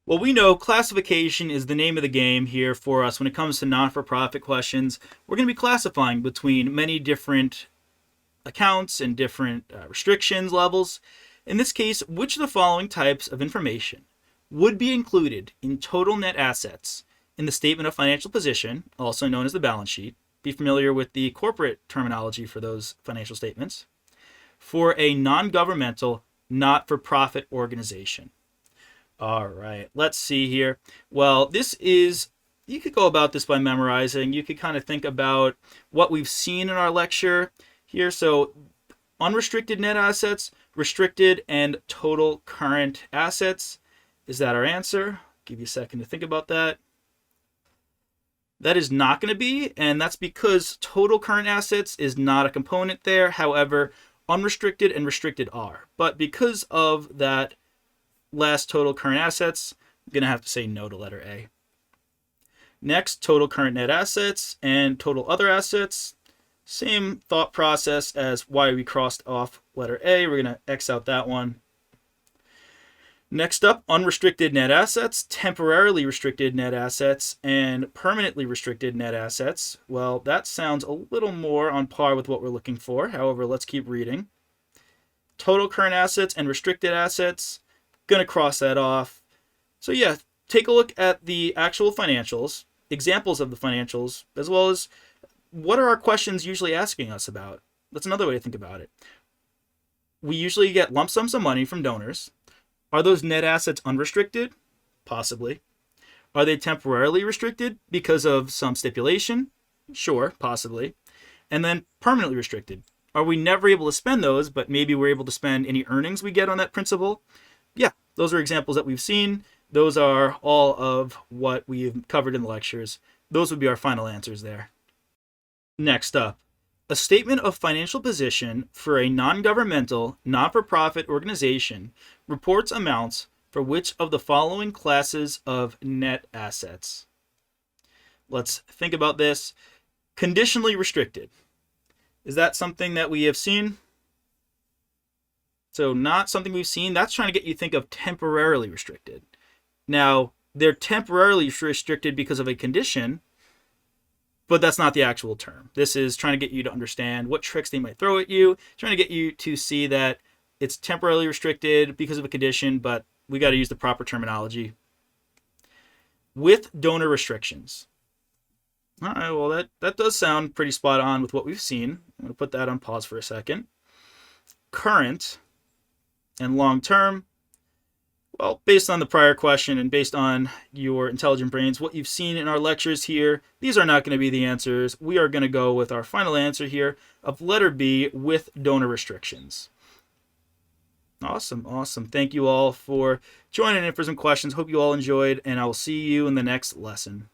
Well, we know classification is the name of the game here for us when it comes to non-for-profit questions. We're going to be classifying between many different accounts and different restrictions levels. In this case, which of the following types of information would be included in total net assets in the statement of financial position, also known as the balance sheet? Be familiar with the corporate terminology for those financial statements. For a non-governmental, not-for-profit organization. All right, let's see here. Well, you could go about this by memorizing. You could kind of think about what we've seen in our lecture here. So, unrestricted net assets, restricted, and total current assets. Is that our answer? Give you a second to think about that. That is not going to be, and that's because total current assets is not a component there. However, unrestricted and restricted are. But because of that last total current assets, I'm going to have to say no to letter A. Next, total current net assets and total other assets. Same thought process as why we crossed off letter A. We're going to X out that one. Next up, unrestricted net assets, temporarily restricted net assets, and permanently restricted net assets. Well, that sounds a little more on par with what we're looking for. However, let's keep reading. Total current assets and restricted assets. Going to cross that off. So yeah, take a look at the actual financials, examples of the financials, as well as what are our questions usually asking us about. That's another way to think about it. We usually get lump sums of money from donors. Are those net assets unrestricted? Possibly. Are they temporarily restricted because of some stipulation? Sure, possibly. And then permanently restricted. Are we never able to spend those, but maybe we're able to spend any earnings we get on that principal? Yeah, those are examples that we've seen. Those are all of what we've covered in the lectures. Those would be our final answers there. Next up, a statement of financial position for a non-governmental, not-for-profit organization reports amounts for which of the following classes of net assets? Let's think about this. Conditionally restricted. Is that something that we have seen? So not something we've seen. That's trying to get you to think of temporarily restricted. Now, they're temporarily restricted because of a condition, but that's not the actual term. This is trying to get you to understand what tricks they might throw at you, trying to get you to see that it's temporarily restricted because of a condition, but we got to use the proper terminology. With donor restrictions. All right, well, that does sound pretty spot on with what we've seen. I'm going to put that on pause for a second. Current and long term, well, based on the prior question and based on your intelligent brains, what you've seen in our lectures here, these are not going to be the answers. We are going to go with our final answer here of letter B, with donor restrictions. Awesome. Thank you all for joining in for some questions. Hope you all enjoyed, and I will see you in the next lesson.